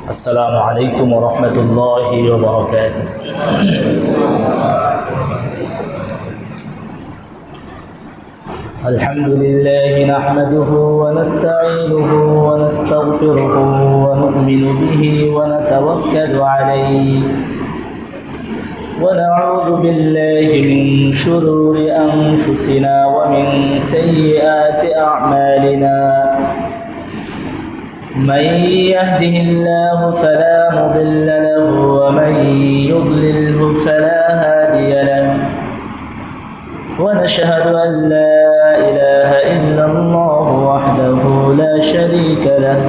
السلام عليكم ورحمة الله وبركاته. الحمد لله نحمده ونستعينه ونستغفره ونؤمن به ونتوكل عليه ونعوذ بالله من شرور أنفسنا ومن سيئات أعمالنا. من يهده الله فلا مضل له ومن يضلله فلا هادي له ونشهد أن لا إله إلا الله وحده لا شريك له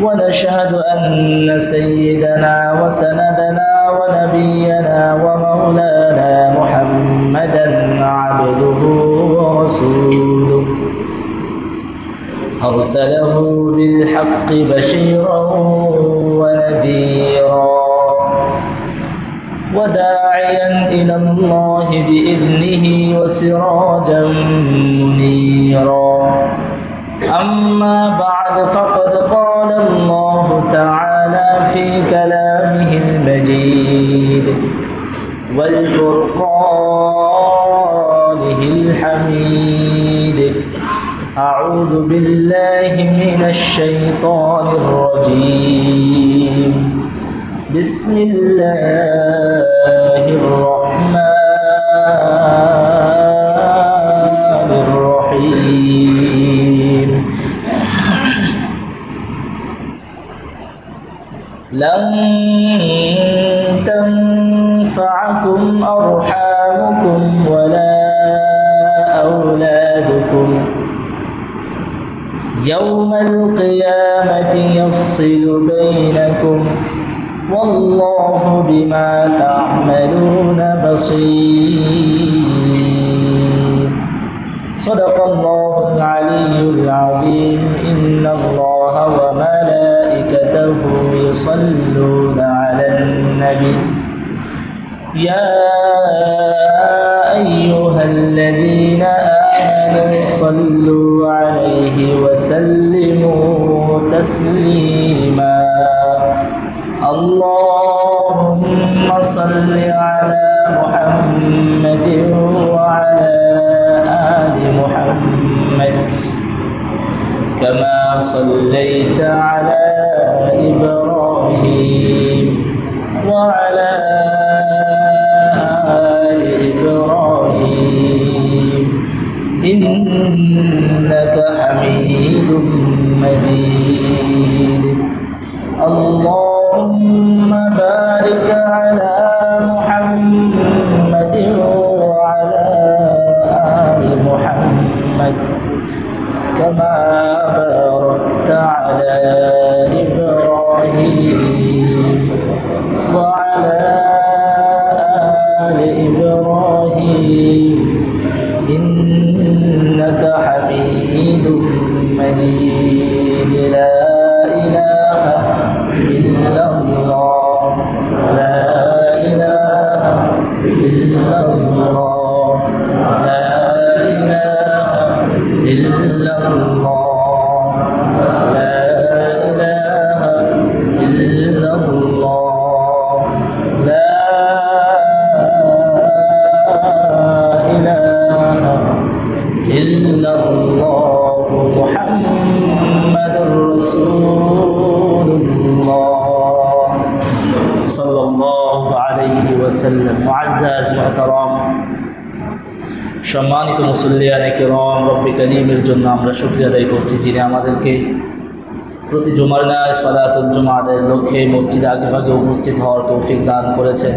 ونشهد أن سيدنا وسندنا ونبينا ومولانا محمدا عبده ورسوله أرسله بالحق بشيرا ونذيرا وداعيا إلى الله بإذنه وسراجا منيرا. أما بعد فقد قال الله تعالى في كلامه المجيد والفرقانه الحميد. أعوذ بالله من الشيطان الرجيم. بسم الله الرحمن الرحيم. لن تنفعكم أرحامكم ولا أولادكم يوم القيامة يفصل بينكم والله بما تعملون بصير. صدق الله العلي العظيم. إن الله وملائكته يصلون على النبي يا أيها الذين آمنوا صلوا عليه وسلموا تسليما. اللهم صل على محمد وعلى آل محمد كما صليت على إبراهيم وعلى آل إبراهيم إنك حميد مجيد. اللهم بارك على محمد وعلى آل محمد كما باركت على إبراهيم وعلى آل إبراهيم إنك حميد مجيد. لا إله إلا الله لا إله إلا الله لا إله إلا الله لا إله إلا الله لا إله إلا الله محمد رسول الله صلى الله عليه وسلم. মুআজ্জাজ মুহতারাম সম্মানিত মুসল্লিয়ানে কিরাম, রব্বে করিমের জন্য আমরা শুকরিয়া আদায় করছি যিনি আমাদেরকে প্রতি জুমার ন্যায় সালাতুল জুমাদের লক্ষ্যে মসজিদে আগেভাগে উপস্থিত হওয়ার তৌফিক দান করেছেন।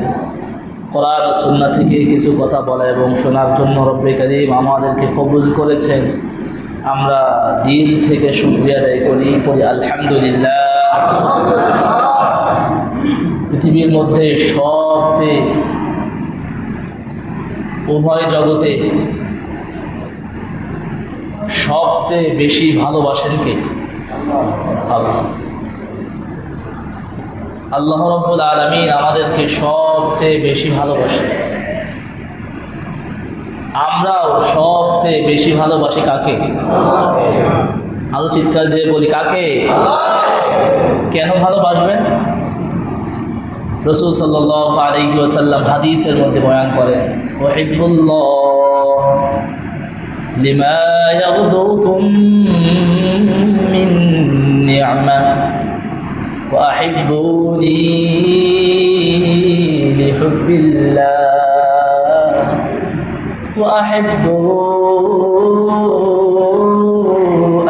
কোরআন ও সুন্নাহ থেকে কিছু কথা বলা এবং শোনার জন্য রব্বে করিম আমাদেরকে কবুল করেছেন। আমরা দিল থেকে শুকরিয়া আদায় করি আলহামদুলিল্লাহ। পৃথিবীর মধ্যে সবচেয়ে উভয় জগতে সবচেয়ে বেশি ভালোবাসেন কে? আল্লাহ। আল্লাহ রাব্বুল আলামিন আমাদেরকে সবচেয়ে বেশি ভালোবাসেন। আমরাও সবচেয়ে বেশি ভালোবাসি কাকে? আরো চিৎকার দিয়ে বলি কাকে? কেন ভালোবাসবেন? রাসূল সাল্লাল্লাহু আলাইহি ওয়াসাল্লাম হাদিসের মধ্যে বয়ান করেন, ওয়াহিব্বুল্লাহ লিমা ইয়াগদুকুম মিন নি'মা ওয়া আহিব্বুনি লিহুব্বিল্লাহ ওয়া আহিব্বু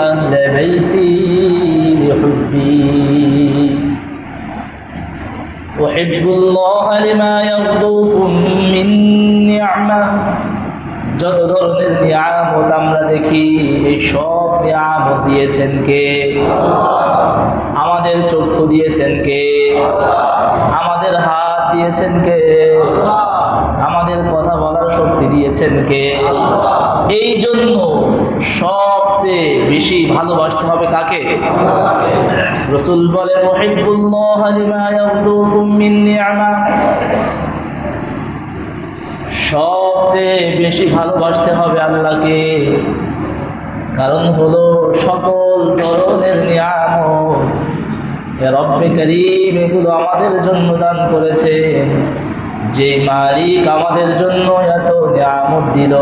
আহলা বাইতি লিহুব্বি ওয়াহিব্বুল্লাহ লিমা ইয়াগদুকুম মিন নি'মা। যত ধরনের নিয়ামত আমরা দেখি, এই সব নিয়ামত দিয়েছেন কে? আমাদের চক্ষু দিয়েছেন কে? আমাদের হাত দিয়েছেন কে? আমাদের কথা বলার শক্তি দিয়েছেন কে? এই জন্য সবচেয়ে বেশি ভালোবাসতে হবে কাকে? রাসূল বলেন, ওয়াহিব্বুল্লাহ লিমা ইয়াগদুকুম মিন নি'মা। সবচেয়ে বেশি ভালোবাসতে হবে আল্লাহকে, কারণ হলো সকল ধরনের নিয়ামত রব্বে কারীম এগুলো আমাদের জন্য দান করেছেন। যে মালিক আমাদের জন্য এত নিয়ামত দিল,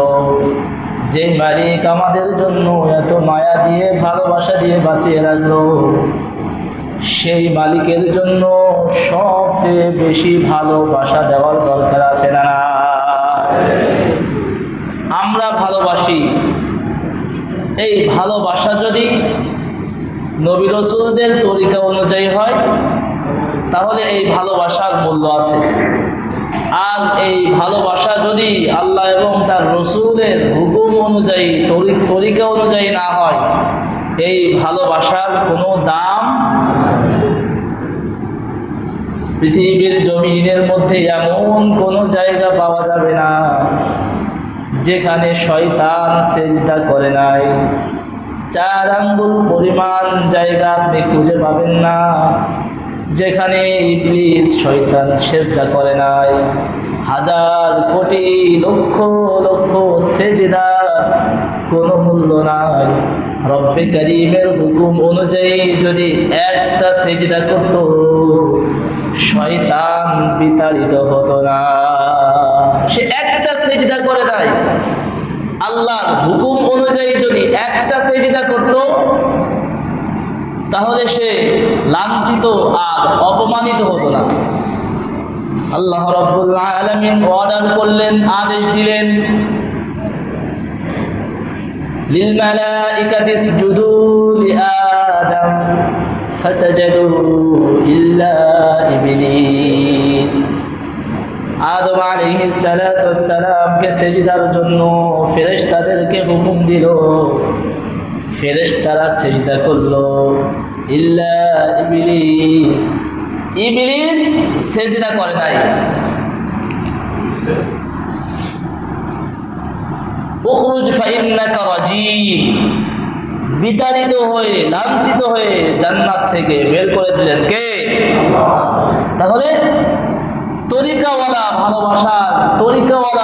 যে মালিক আমাদের জন্য এত মায়া দিয়ে ভালোবাসা দিয়ে বাঁচিয়ে রাখলো, সেই মালিকের জন্য সবচেয়ে বেশি ভালোবাসা দেওয়ার দরকার আছে না? আমরা ভালোবাসি, এই ভালোবাসা যদি নবী রাসূলদের তরিকা অনুযায়ী হয় তাহলে এই ভালোবাসার মূল্য আছে। আর এই ভালোবাসা যদি আল্লাহ এবং তার রাসূলের হুকুম অনুযায়ী তরিকা অনুযায়ী না হয়, এই ভালোবাসার কোনো দাম। পৃথিবীর জমিনের মধ্যে এমন কোনো জায়গা পাওয়া যাবে না যেখানে শয়তান সেজদা করে নাই। 4 আঙ্গুল পরিমাণ জায়গা আপনি খুঁজে পাবেন না যেখানে ইবলিস শয়তান সেজদা করে নাই। হাজার কোটি লক্ষ লক্ষ সেজদার কোনো মূল্য নাই। রব্বে কারীমের হুকুম অনুযায়ী যদি একটা সেজদা করত, শয়তান বিতাড়িত হতো না। সে একটা সেজদা করে নাই, আল্লাহর হুকুম অনুযায়ী যদি একটা সেজদা করত তাহলে সে লাঞ্ছিত আর অপমানিত হতো না। আল্লাহ রাব্বুল আলামিন অর্ডার করলেন, আদেশ দিলেন, লিল মালাইকাতি ইসজুদু লিআদম ফাসাজাদু ইল্লা ইবলিস। আদম আলাইহিস সালাতু ওয়াস সালামকে সিজদার জন্য ফেরেশতাদেরকে হুকুম দিল, ফেরেশতারা সিজদা করলো, ইল্লা ইবলিস, ইবলিস সিজদা করে নাই। উখরুজ ফাইন্নাকা রাজিম, বিতাড়িত হয়ে লাঞ্ছিত হয়ে জান্নাত থেকে বের করে দিলেন কে? তাহলে তরিকাওয়ালা ভালোবাসার তরিকাওয়ালা